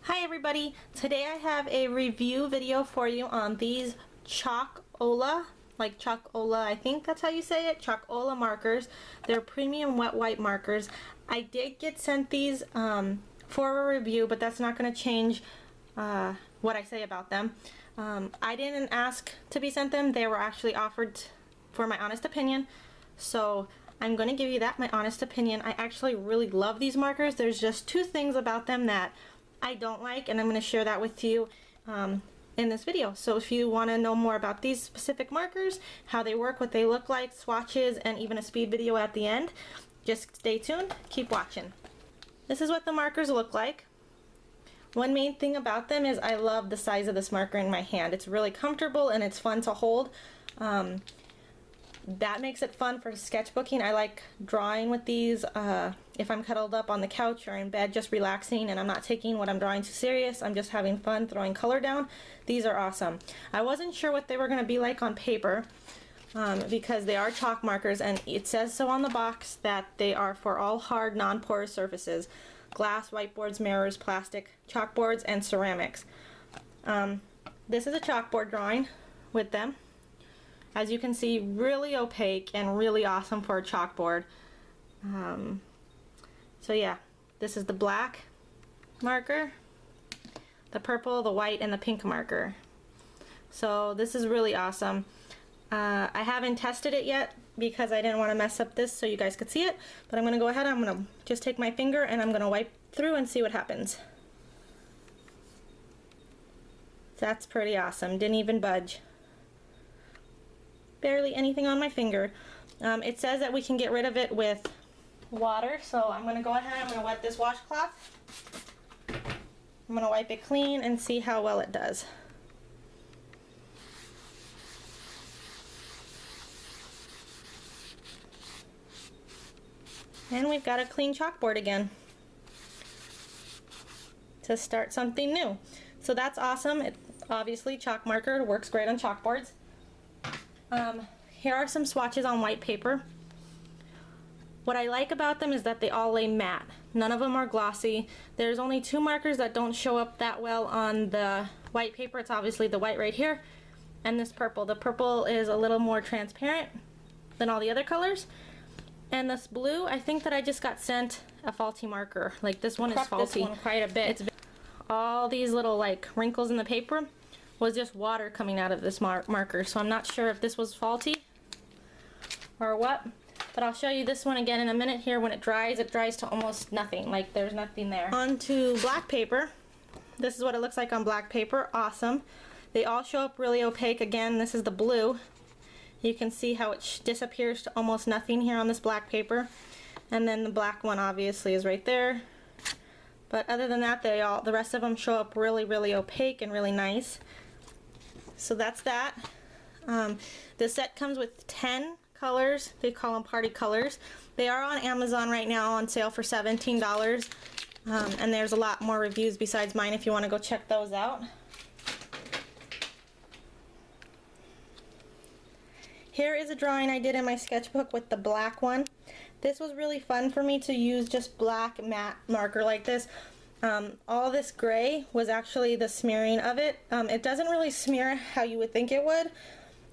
Hi everybody, today I have a review video for you on these Chalkola, like Chalkola, I think that's how you say it, Chalkola markers. They're premium wet wipe markers. I did get sent these for a review, but that's not going to change what I say about them. I didn't ask to be sent them, they were actually offered for my honest opinion, so I'm going to give you that, my honest opinion. I actually really love these markers. There's just two things about them that I don't like, and I'm going to share that with you in this video. So if you want to know more about these specific markers, how they work, what they look like, swatches, and even a speed video at the end, just stay tuned, keep watching. This is what the markers look like. One main thing about them is I love the size of this marker in my hand. It's really comfortable and it's fun to hold. That makes it fun for sketchbooking. I like drawing with these if I'm cuddled up on the couch or in bed just relaxing and I'm not taking what I'm drawing too serious. I'm just having fun throwing color down. These are awesome. I wasn't sure what they were going to be like on paper because they are chalk markers, and it says so on the box that they are for all hard non-porous surfaces: glass, whiteboards, mirrors, plastic, chalkboards, and ceramics. This is a chalkboard drawing with them. As you can see, really opaque and really awesome for a chalkboard. So yeah, this is the black marker, the purple, the white, and the pink marker. So this is really awesome. I haven't tested it yet because I didn't want to mess up this so you guys could see it, but I'm going to go ahead, I'm going to just take my finger and I'm going to wipe through and see what happens. That's pretty awesome. Didn't even budge. Barely anything on my finger. It says that we can get rid of it with water, so I'm going to go ahead, I'm going to wet this washcloth. I'm going to wipe it clean and see how well it does. And we've got a clean chalkboard again to start something new. So that's awesome. It obviously chalk marker works great on chalkboards. Here are some swatches on white paper. What I like about them is that they all lay matte. None of them are glossy. There's only two markers that don't show up that well on the white paper. It's obviously the white right here and this purple. The purple is a little more transparent than all the other colors. And this blue, I think that I just got sent a faulty marker. Like this one is faulty. This one quite a bit. All these little like wrinkles in the paper was just water coming out of this marker, so I'm not sure if this was faulty or what, but I'll show you this one again in a minute. Here, when it dries to almost nothing, like there's nothing there. On to black paper. This is what it looks like on black paper. Awesome. They all show up really opaque. Again, this is the blue. You can see how it disappears to almost nothing here on this black paper, and then the black one obviously is right there. But other than that, the rest of them show up really, really opaque and really nice. So that's that. The set comes with 10 colors. They call them party colors. They are on Amazon right now on sale for $17. And there's a lot more reviews besides mine if you want to go check those out. Here is a drawing I did in my sketchbook with the black one. This was really fun for me to use just black matte marker like this. All this gray was actually the smearing of it. It doesn't really smear how you would think it would.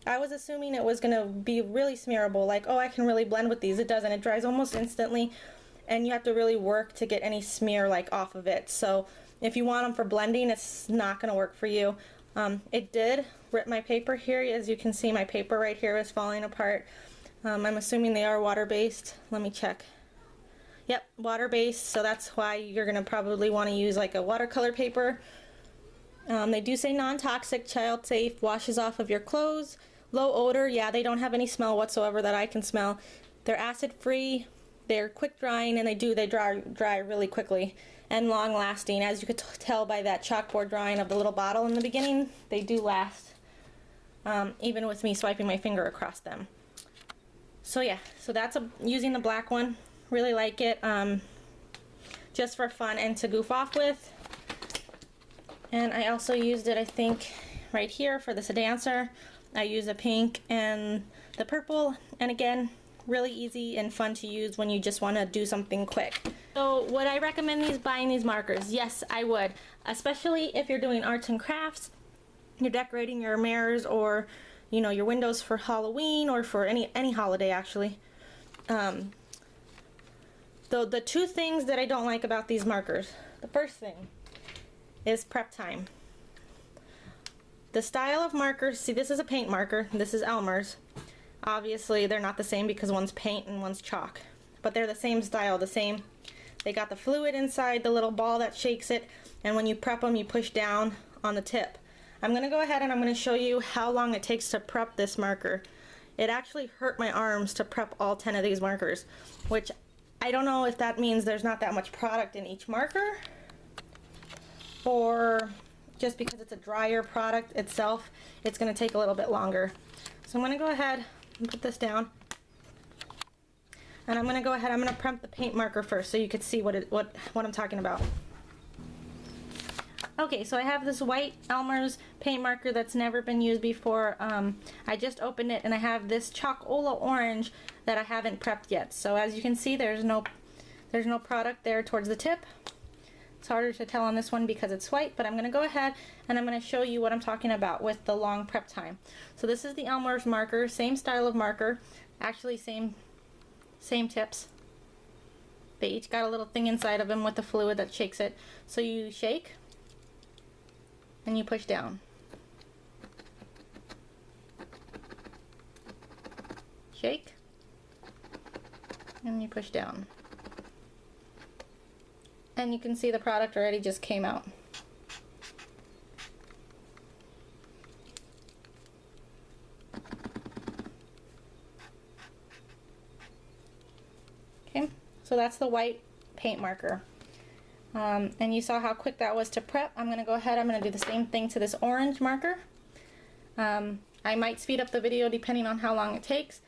I was assuming it was going to be really smearable, like, oh, I can really blend with these. It doesn't. It dries almost instantly, and you have to really work to get any smear like off of it. So if you want them for blending, it's not going to work for you. It did rip my paper here. As you can see, my paper right here is falling apart. I'm assuming they are water-based. Let me check. Yep, water-based, so that's why you're going to probably want to use like a watercolor paper. They do say non-toxic, child-safe, washes off of your clothes, low odor. Yeah, they don't have any smell whatsoever that I can smell. They're acid-free, they're quick-drying, and they dry really quickly and long-lasting. As you could tell by that chalkboard drawing of the little bottle in the beginning, they do last, even with me swiping my finger across them. So yeah, so that's using the black one. Really like it, just for fun and to goof off with. And I also used it, I think, right here for this dancer. I used the pink and the purple, and again, really easy and fun to use when you just want to do something quick. So would I recommend buying these markers? Yes, I would, especially if you're doing arts and crafts, you're decorating your mirrors or your windows for Halloween or for any holiday actually. The two things that I don't like about these markers, the first thing is prep time. The style of markers, see, this is a paint marker, this is Elmer's. Obviously they're not the same because one's paint and one's chalk, but they're the same style, they got the fluid inside the little ball that shakes it, and when you prep them you push down on the tip. I'm going to go ahead and I'm going to show you how long it takes to prep this marker. It actually hurt my arms to prep all 10 of these markers, which I don't know if that means there's not that much product in each marker, or just because it's a drier product itself, it's going to take a little bit longer. So I'm going to go ahead and put this down, and I'm going to prep the paint marker first so you could see what I'm talking about. Okay, so I have this white Elmer's paint marker that's never been used before. I just opened it, and I have this Chocola orange that I haven't prepped yet. So as you can see, there's no product there towards the tip. It's harder to tell on this one because it's white, but I'm going to go ahead and I'm going to show you what I'm talking about with the long prep time. So this is the Elmer's marker, same style of marker, actually same tips. They each got a little thing inside of them with the fluid that shakes it. So you shake and you push down. Shake and you push down. And you can see the product already just came out. Okay, so that's the white paint marker. And you saw how quick that was to prep. I'm going to go ahead, I'm going to do the same thing to this orange marker. I might speed up the video depending on how long it takes,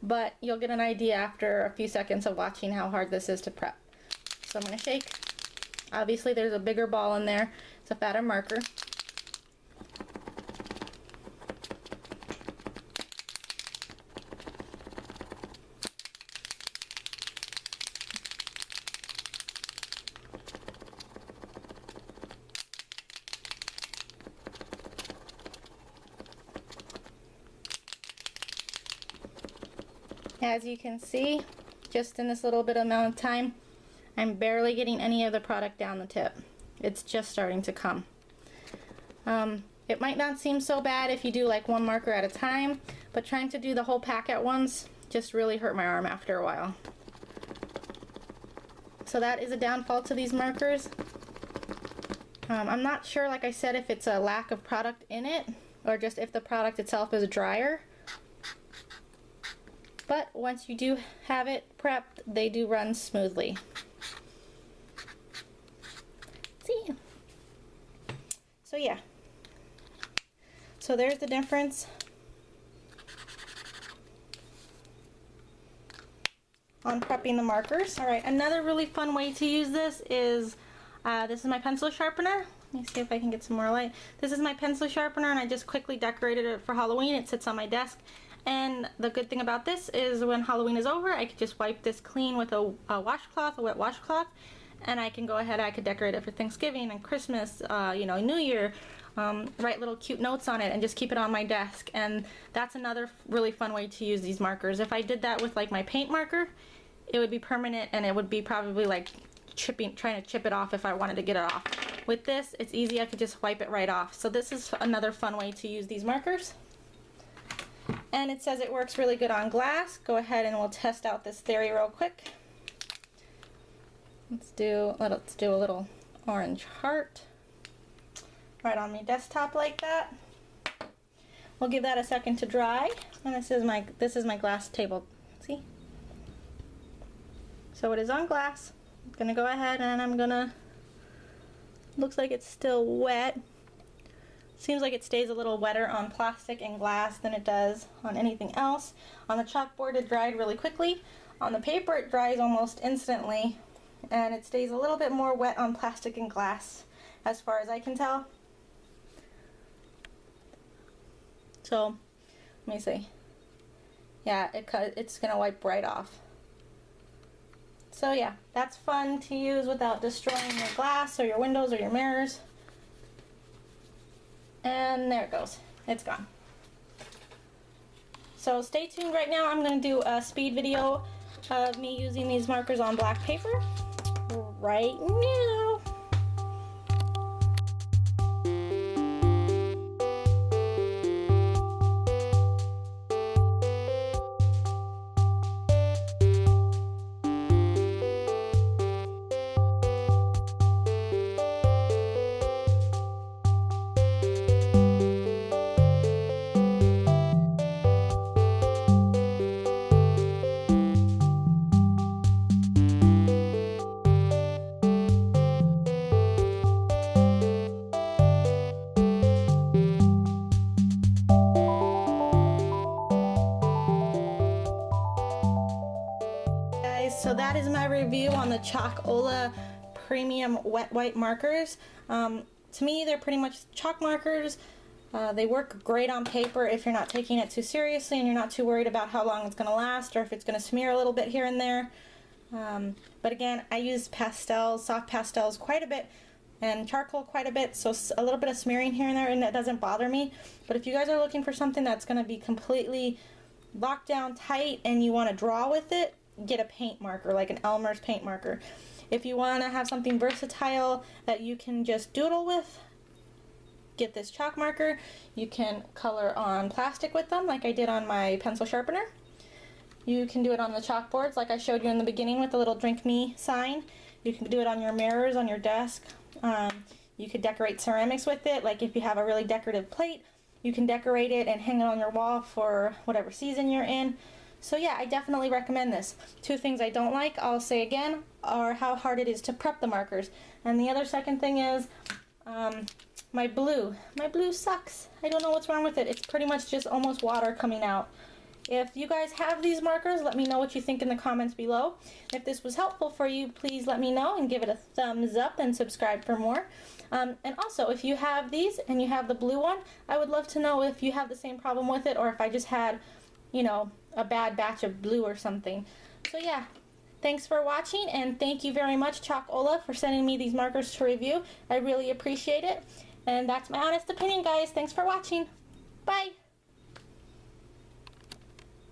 but you'll get an idea after a few seconds of watching how hard this is to prep. So I'm going to shake. Obviously there's a bigger ball in there, it's a fatter marker. As you can see, just in this little bit amount of time, I'm barely getting any of the product down the tip. It's just starting to come. It might not seem so bad if you do like one marker at a time, but trying to do the whole pack at once just really hurt my arm after a while. So that is a downfall to these markers. I'm not sure, like I said, if it's a lack of product in it or just if the product itself is drier. But once you do have it prepped, they do run smoothly. See? So yeah. So there's the difference on prepping the markers. Alright, another really fun way to use this is my pencil sharpener. Let me see if I can get some more light. This is my pencil sharpener, and I just quickly decorated it for Halloween. It sits on my desk. And the good thing about this is when Halloween is over, I could just wipe this clean with a washcloth, a wet washcloth, and I can go ahead, I could decorate it for Thanksgiving and Christmas, New Year, write little cute notes on it and just keep it on my desk. And that's another really fun way to use these markers. If I did that with like my paint marker, it would be permanent, and it would be probably like trying to chip it off if I wanted to get it off. With this, it's easy, I could just wipe it right off. So this is another fun way to use these markers. And it says it works really good on glass. Go ahead and we'll test out this theory real quick. Let's do a little orange heart right on my desktop like that. We'll give that a second to dry. And this is my glass table. See? So it is on glass. I'm gonna go ahead and looks like it's still wet. Seems like it stays a little wetter on plastic and glass than it does on anything else. On the chalkboard it dried really quickly. On the paper it dries almost instantly, and it stays a little bit more wet on plastic and glass as far as I can tell. So let me see. yeah, it's gonna wipe right off. So yeah, that's fun to use without destroying your glass or your windows or your mirrors. And there it goes. It's gone. So stay tuned. Right now I'm going to do a speed video of me using these markers on black paper right now. So that is my review on the Chalkola Premium Wet White markers. To me, they're pretty much chalk markers. They work great on paper if you're not taking it too seriously and you're not too worried about how long it's going to last or if it's going to smear a little bit here and there. But again, I use pastels, soft pastels quite a bit and charcoal quite a bit, so a little bit of smearing here and there, and it doesn't bother me. But if you guys are looking for something that's going to be completely locked down tight and you want to draw with it, get a paint marker, like an Elmer's paint marker. If you want to have something versatile that you can just doodle with, get this chalk marker. You can color on plastic with them, like I did on my pencil sharpener. You can do it on the chalkboards, like I showed you in the beginning with the little drink me sign. You can do it on your mirrors, on your desk. You could decorate ceramics with it, like if you have a really decorative plate, you can decorate it and hang it on your wall for whatever season you're in. So yeah, I definitely recommend this. Two things I don't like, I'll say again, are how hard it is to prep the markers. And the other second thing is my blue. My blue sucks. I don't know what's wrong with it. It's pretty much just almost water coming out. If you guys have these markers, let me know what you think in the comments below. If this was helpful for you, please let me know and give it a thumbs up and subscribe for more. And also, if you have these and you have the blue one, I would love to know if you have the same problem with it or if I just had, you know, a bad batch of blue or something. So yeah, thanks for watching, and thank you very much, Chalkola, for sending me these markers to review. I really appreciate it. And that's my honest opinion, guys. Thanks for watching. Bye.